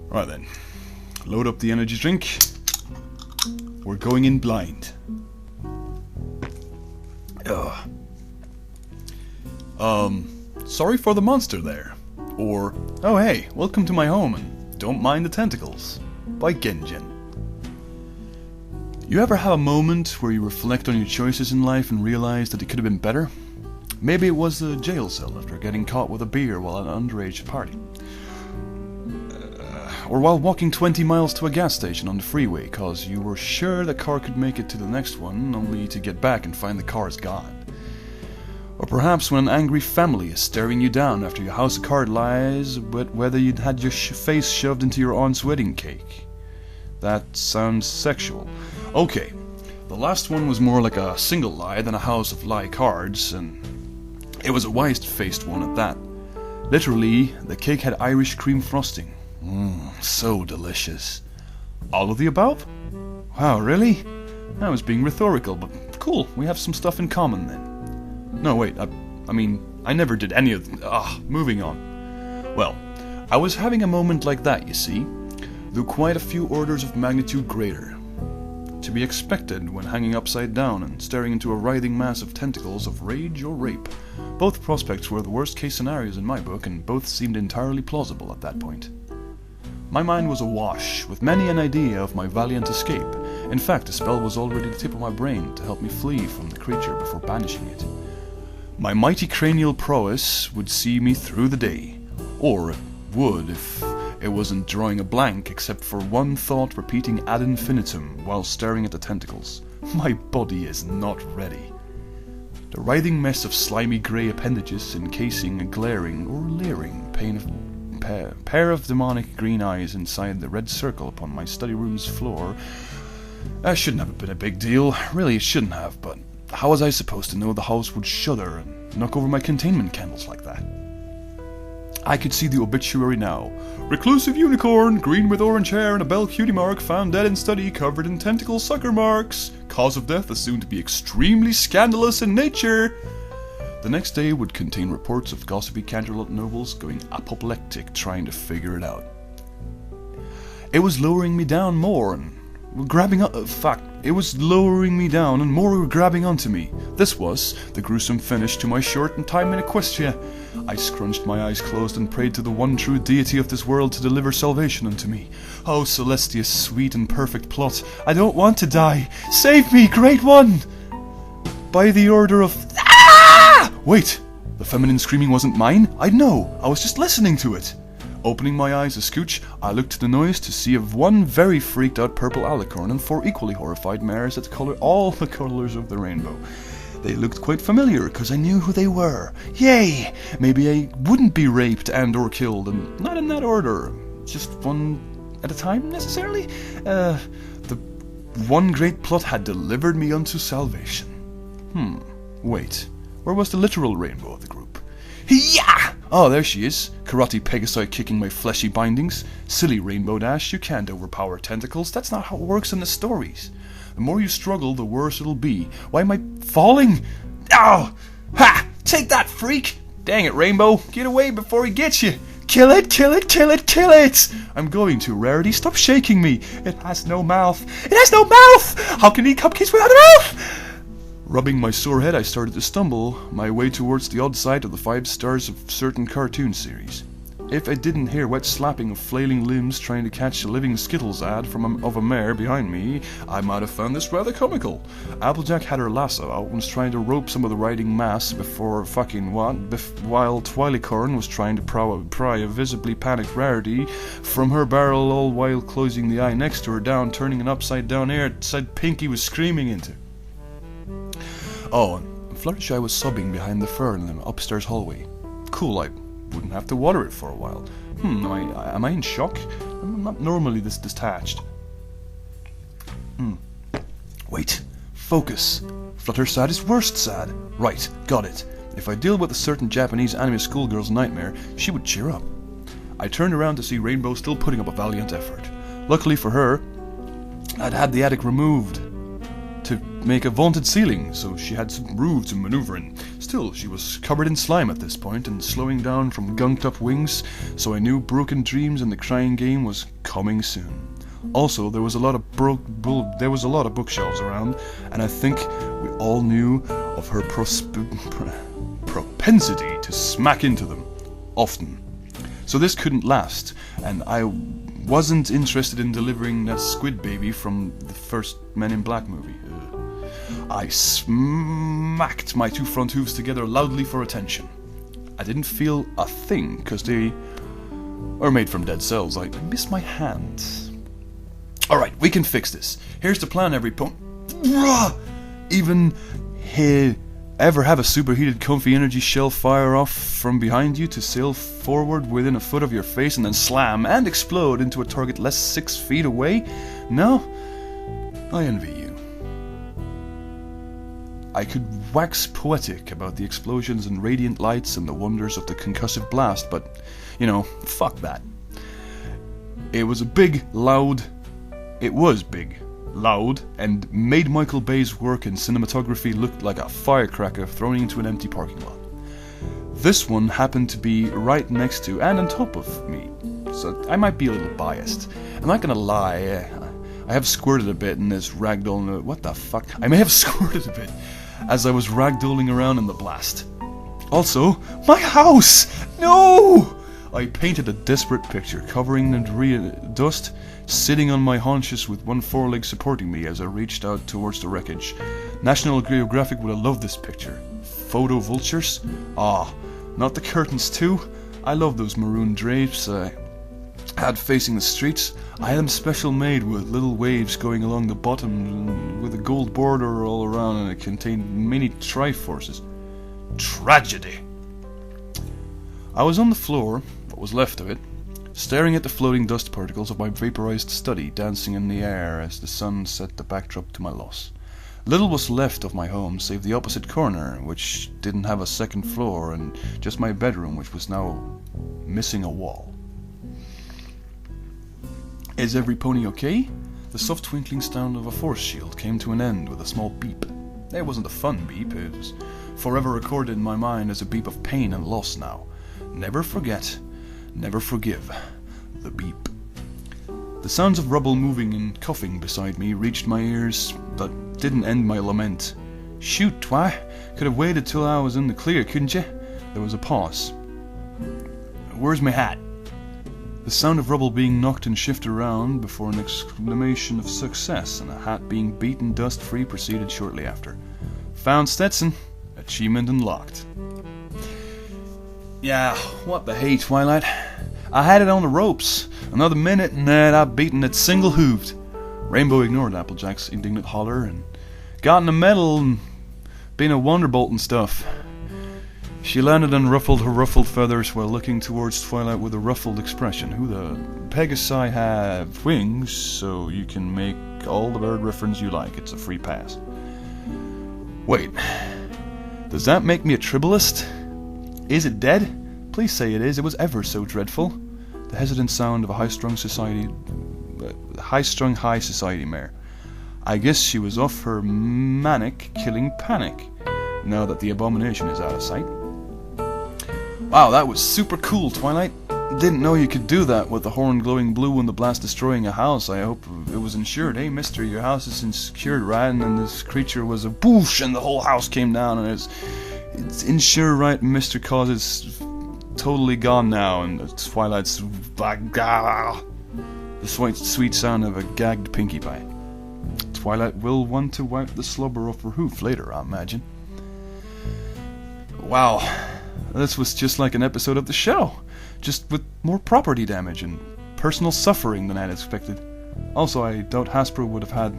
Right then, load up the energy drink. We're going in blind. Sorry for the monster there. Or, oh hey, welcome to my home and don't mind the tentacles. By Genjin. You ever have a moment where you reflect on your choices in life and realize that it could have been better? Maybe it was a jail cell after getting caught with a beer while at an underage party. Or while walking 20 miles to a gas station on the freeway cause you were sure the car could make it to the next one only to get back and find the car is gone. Or perhaps when an angry family is staring you down after your house of cards lies but whether you'd had your face shoved into your aunt's wedding cake. That sounds sexual. Okay, the last one was more like a single lie than a house of lie cards, and it was a wise-faced one at that. Literally, the cake had Irish cream frosting. So delicious. All of the above? Wow, really? I was being rhetorical, but cool, we have some stuff in common then. No, wait, I mean, I never did any of them. Moving on. Well, I was having a moment like that, you see, though quite a few orders of magnitude greater. To be expected when hanging upside down and staring into a writhing mass of tentacles of rage or rape. Both prospects were the worst case scenarios in my book, and both seemed entirely plausible at that point. My mind was awash with many an idea of my valiant escape. In fact, a spell was already the tip of my brain to help me flee from the creature before banishing it. My mighty cranial prowess would see me through the day, or it would if it wasn't drawing a blank except for one thought repeating ad infinitum while staring at the tentacles. My body is not ready. The writhing mess of slimy grey appendages encasing a glaring or leering pair of demonic green eyes inside the red circle upon my study room's floor. That shouldn't have been a big deal. Really, it shouldn't have, but how was I supposed to know the house would shudder and knock over my containment candles like that? I could see the obituary now. Reclusive unicorn, green with orange hair and a bell cutie mark, found dead in study, covered in tentacle sucker marks. Cause of death assumed to be extremely scandalous in nature. The next day would contain reports of gossipy Canterlot nobles going apoplectic trying to figure it out. It was lowering me down more and it was lowering me down and more were grabbing onto me. This was the gruesome finish to my short and time in Equestria. I scrunched my eyes closed and prayed to the one true deity of this world to deliver salvation unto me. Oh, Celestia's sweet and perfect plot, I don't want to die. Save me, Great One! By the order of... Wait, the feminine screaming wasn't mine? I'd know, I was just listening to it. Opening my eyes a scooch, I looked to the noise to see of one very freaked out purple alicorn and 4 equally horrified mares that color all the colors of the rainbow. They looked quite familiar, because I knew who they were. Yay! Maybe I wouldn't be raped and or killed, and not in that order. Just one at a time, necessarily? The one great plot had delivered me unto salvation. Wait. Where was the literal rainbow of the group? Hiya! Oh, there she is. Karate Pegasi kicking my fleshy bindings. Silly Rainbow Dash, you can't overpower tentacles. That's not how it works in the stories. The more you struggle, the worse it'll be. Why am I falling? Ow! Ha! Take that, freak! Dang it, Rainbow. Get away before he gets you. Kill it, kill it, kill it, kill it! I'm going to, Rarity. Stop shaking me. It has no mouth. It has no mouth! How can he eat cupcakes without a mouth? Rubbing my sore head, I started to stumble my way towards the odd side of the 5 stars of certain cartoon series. If I didn't hear wet slapping of flailing limbs trying to catch a living Skittles ad of a mare behind me, I might have found this rather comical. Applejack had her lasso out and was trying to rope some of the riding mass while Twilicorn was trying to pry a visibly panicked Rarity from her barrel, all while closing the eye next to her down, turning an upside-down airside Pinky was screaming into. Oh, and Fluttershy was sobbing behind the fern in the upstairs hallway. Cool, I wouldn't have to water it for a while. Am I in shock? I'm not normally this detached. Wait, focus. Flutter sad is worst sad. Right, got it. If I deal with a certain Japanese anime schoolgirl's nightmare, she would cheer up. I turned around to see Rainbow still putting up a valiant effort. Luckily for her, I'd had the attic removed to make a vaulted ceiling, so she had some room to maneuver in. Still still, she was covered in slime at this point and slowing down from gunked-up wings, so I knew Broken Dreams and the Crying Game was coming soon. Also, there was a lot of bookshelves around, and I think we all knew of her propensity to smack into them, often. So this couldn't last, and I wasn't interested in delivering that squid baby from the first Men in Black movie. I smacked my 2 front hooves together loudly for attention. I didn't feel a thing, because they are made from dead cells. I missed my hand. Alright, we can fix this. Here's the plan, Even ever have a superheated comfy energy shell fire off from behind you to sail forward within a foot of your face and then slam and explode into a target less 6 feet away? No? I envy you. I could wax poetic about the explosions and radiant lights and the wonders of the concussive blast, but, fuck that. It was big, loud, and made Michael Bay's work in cinematography look like a firecracker thrown into an empty parking lot. This one happened to be right next to and on top of me, so I might be a little biased. I'm not gonna lie, I have squirted a bit in this ragdoll. What the fuck? I may have squirted a bit as I was ragdolling around in the blast. Also, my house! No! I painted a desperate picture, covering the dust, sitting on my haunches with one foreleg supporting me as I reached out towards the wreckage. National Geographic would have loved this picture. Photo vultures? Ah, not the curtains too? I love those maroon drapes I had facing the streets. I had them special made with little waves going along the bottom with a gold border all around, and it contained many Triforces. Tragedy! I was on the floor, what was left of it, staring at the floating dust particles of my vaporized study dancing in the air as the sun set the backdrop to my loss. Little was left of my home save the opposite corner, which didn't have a second floor, and just my bedroom, which was now missing a wall. Is every pony okay? The soft twinkling sound of a force shield came to an end with a small beep. It wasn't a fun beep, it was forever recorded in my mind as a beep of pain and loss now. Never forget, never forgive. The beep. The sounds of rubble moving and coughing beside me reached my ears, but didn't end my lament. Shoot, twi! Could have waited till I was in the clear, couldn't you? There was a pause. Where's my hat? The sound of rubble being knocked and shifted around before an exclamation of success, and a hat being beaten dust-free proceeded shortly after. Found Stetson. Achievement unlocked. Yeah, what the hey, Twilight. I had it on the ropes. Another minute and I'd beaten it single-hooved. Rainbow ignored Applejack's indignant holler and gotten a medal and been a wonderbolt and stuff. She landed and ruffled her ruffled feathers while looking towards Twilight with a ruffled expression. Who the Pegasi have wings, so you can make all the bird reference you like. It's a free pass. Wait, does that make me a tribalist? Is it dead? Please say it is. It was ever so dreadful. The hesitant sound of a high-strung high society mare. I guess she was off her manic killing panic, now that the abomination is out of sight. Wow, that was super cool, Twilight. Didn't know you could do that with the horn glowing blue and the blast destroying a house. I hope it was insured. Hey, mister, your house is insured, right? And then this creature was a boosh and the whole house came down, and it's insured, right, mister, cause it's totally gone now. And Twilight's the sweet sound of a gagged Pinkie Pie. Twilight will want to wipe the slobber off her hoof later, I imagine. Wow, this was just like an episode of the show, just with more property damage and personal suffering than I had expected. Also, I doubt Hasbro would have had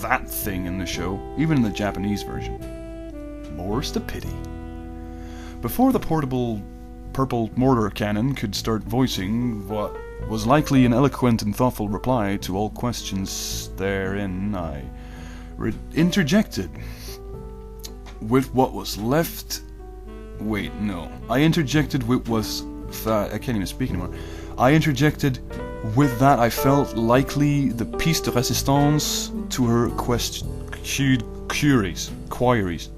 that thing in the show, even in the Japanese version. More's the pity. Before the portable purple mortar cannon could start voicing what was likely an eloquent and thoughtful reply to all questions therein, I interjected with what was left. Wait, no. I interjected with was. I can't even speak anymore. I interjected with that I felt likely the piece de resistance to her queries.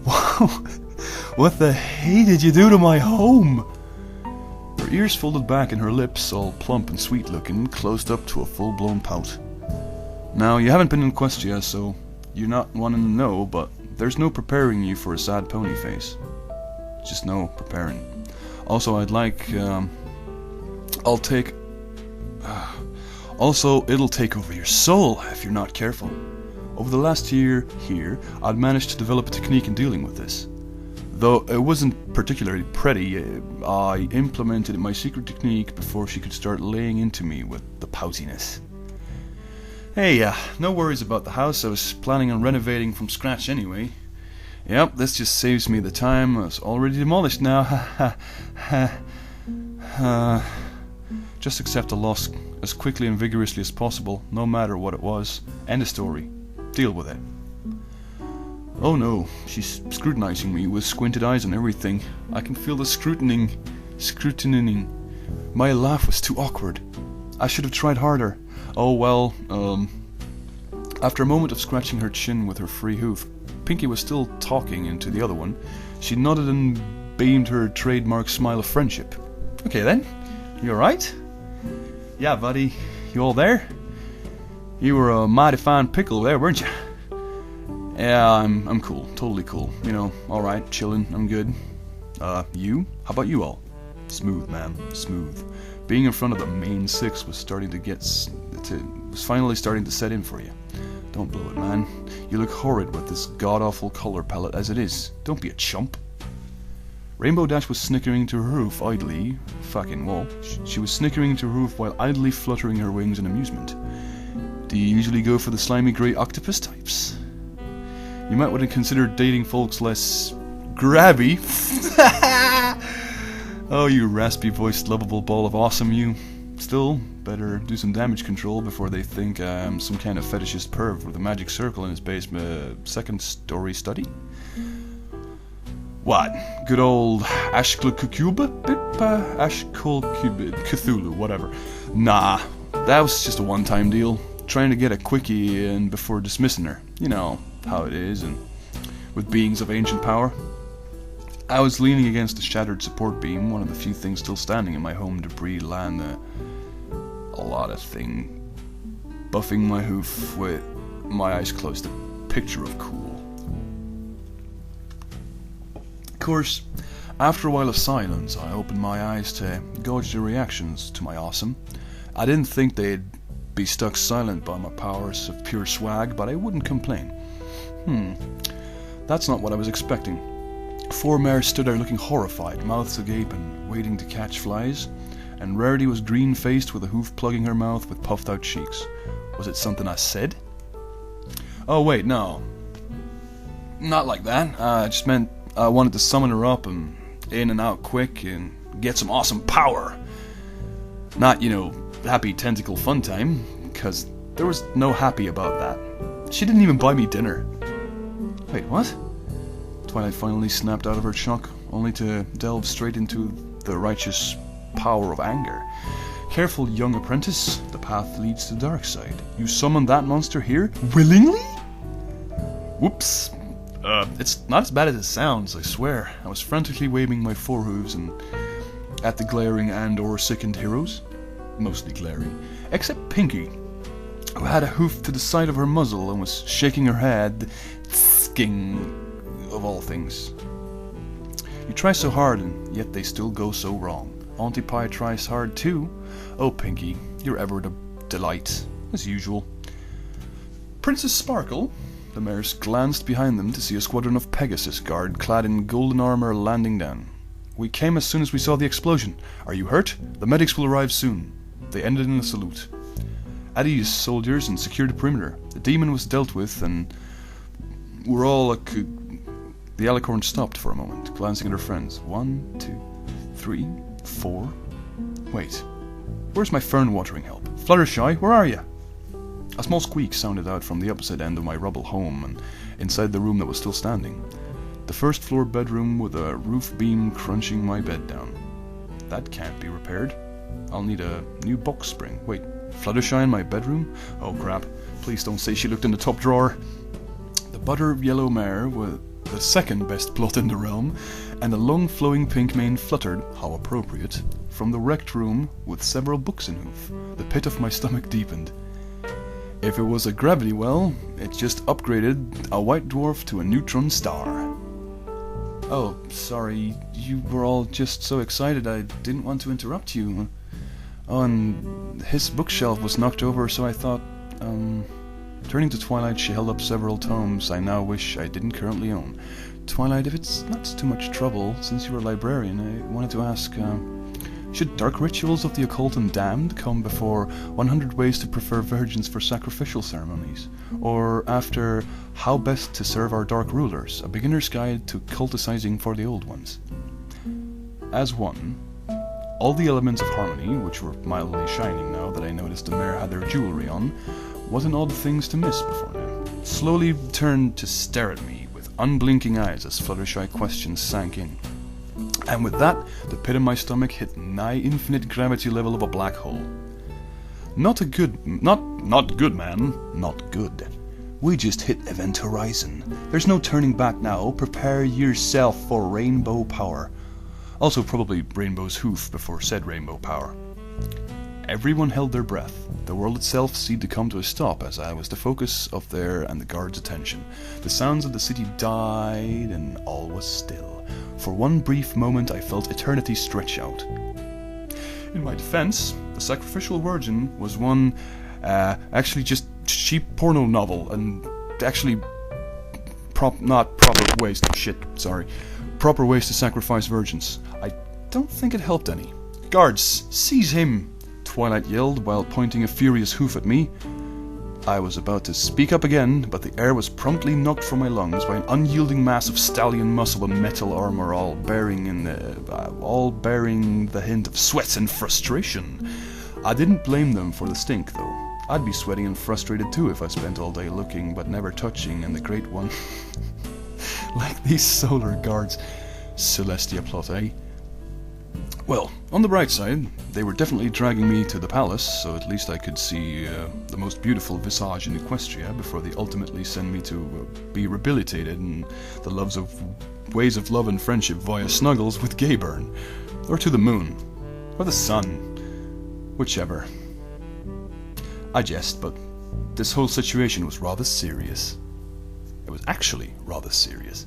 Wow. What the hey did you do to my home? Her ears folded back and her lips, all plump and sweet-looking, closed up to a full-blown pout. Now, you haven't been in Questia, so you're not wanting to know, but there's no preparing you for a sad pony face. Just no preparing. Also, also, it'll take over your soul if you're not careful. Over the last year here, I'd managed to develop a technique in dealing with this. Though it wasn't particularly pretty, I implemented my secret technique before she could start laying into me with the poutiness. Hey, no worries about the house. I was planning on renovating from scratch anyway. Yep, this just saves me the time. It's already demolished now. Just accept the loss as quickly and vigorously as possible, no matter what it was. End of story. Deal with it. Oh no, she's scrutinizing me with squinted eyes and everything. I can feel the scrutining. My laugh was too awkward. I should have tried harder. Oh well, After a moment of scratching her chin with her free hoof, Pinky was still talking into the other one. She nodded and beamed her trademark smile of friendship. Okay then, you alright? Yeah, buddy, you all there? You were a mighty fine pickle there, weren't you? Yeah, I'm cool, totally cool. You know, alright, chillin', I'm good. You? How about you all? Smooth, man, smooth. Being in front of the main six was finally starting to set in for you. Don't blow it, man. You look horrid with this god-awful color palette as it is. Don't be a chump. Rainbow Dash was snickering to her roof idly. Fucking wall. She was snickering to her roof while idly fluttering her wings in amusement. Do you usually go for the slimy grey octopus types? You might want to consider dating folks less grabby. Oh, you raspy-voiced, lovable ball of awesome, you. Still, better do some damage control before they think I'm some kind of fetishist perv with a magic circle in his basement second-story study. What? Good old Cthulhu, whatever. Nah, that was just a one-time deal. Trying to get a quickie in before dismissing her. You know how it is, and with beings of ancient power. I was leaning against a shattered support beam, one of the few things still standing in my home debris land. A lot of thing. Buffing my hoof with my eyes closed, a picture of cool. Of course, after a while of silence, I opened my eyes to gauge the reactions to my awesome. I didn't think they'd be stuck silent by my powers of pure swag, but I wouldn't complain. That's not what I was expecting. Four mares stood there looking horrified, mouths agape and waiting to catch flies, and Rarity was green-faced with a hoof plugging her mouth with puffed-out cheeks. Was it something I said? Oh wait, no. Not like that. I just meant I wanted to summon her up and in and out quick and get some awesome power. Not, you know, happy tentacle fun time, because there was no happy about that. She didn't even buy me dinner. Wait, what? Twilight finally snapped out of her shock, only to delve straight into the righteous power of anger. Careful, young apprentice. The path leads to the dark side. You summoned that monster here? Willingly? Whoops. It's not as bad as it sounds, I swear. I was frantically waving my forehooves and at the glaring and/or sickened heroes. Mostly glaring. Except Pinky, who had a hoof to the side of her muzzle and was shaking her head, sking of all things. You try so hard, and yet they still go so wrong. Auntie Pie tries hard too. Oh, Pinky, you're ever a delight, as usual. Princess Sparkle. The mares glanced behind them to see a squadron of Pegasus guard clad in golden armor landing down. We came as soon as we saw the explosion. Are you hurt? The medics will arrive soon. They ended in a salute. At ease, soldiers, and secured the perimeter. The demon was dealt with, and we're all The alicorn stopped for a moment, glancing at her friends. 1, 2, 3, 4. Wait, where's my fern-watering help? Fluttershy, where are you? A small squeak sounded out from the opposite end of my rubble home, and inside the room that was still standing. The first-floor bedroom with a roof beam crunching my bed down. That can't be repaired. I'll need a new box spring. Wait, Fluttershy in my bedroom? Oh crap, please don't say she looked in the top drawer. The butter-yellow mare the second best plot in the realm, and a long flowing pink mane fluttered, how appropriate, from the wrecked room with several books in hoof. The pit of my stomach deepened. If it was a gravity well, it just upgraded a white dwarf to a neutron star. Oh, sorry, you were all just so excited I didn't want to interrupt you. Oh, and his bookshelf was knocked over, so I thought, Turning to Twilight, she held up several tomes I now wish I didn't currently own. Twilight, if it's not too much trouble, since you're a librarian, I wanted to ask, should dark rituals of the occult and damned come before 100 Ways to Prefer Virgins for Sacrificial Ceremonies? Or after How Best to Serve Our Dark Rulers, a beginner's guide to culticizing for the old ones? As one, all the elements of harmony, which were mildly shining now that I noticed the mare had their jewelry on, wasn't odd things to miss before now. Slowly turned to stare at me with unblinking eyes as Fluttershy questions sank in. And with that, the pit of my stomach hit nigh infinite gravity level of a black hole. Not good, man. Not good. We just hit event horizon. There's no turning back now. Prepare yourself for rainbow power. Also probably Rainbow's hoof before said rainbow power. Everyone held their breath. The world itself seemed to come to a stop as I was the focus of their and the guards' attention. The sounds of the city died and all was still. For one brief moment I felt eternity stretch out. In my defense, The Sacrificial Virgin was one, actually just cheap porno novel, and actually proper ways to sacrifice virgins. I don't think it helped any. Guards, seize him! Twilight yelled while pointing a furious hoof at me. I was about to speak up again, but the air was promptly knocked from my lungs by an unyielding mass of stallion muscle and metal armor, all bearing the hint of sweat and frustration. I didn't blame them for the stink, though. I'd be sweating and frustrated too if I spent all day looking but never touching, and the Great One... like these solar guards. Celestia plot, eh? Well, on the bright side, they were definitely dragging me to the palace, so at least I could see the most beautiful visage in Equestria before they ultimately send me to be rehabilitated in the ways of love and friendship via snuggles with Gayburn, or to the moon, or the sun, whichever. I jest, but this whole situation was rather serious. It was actually rather serious.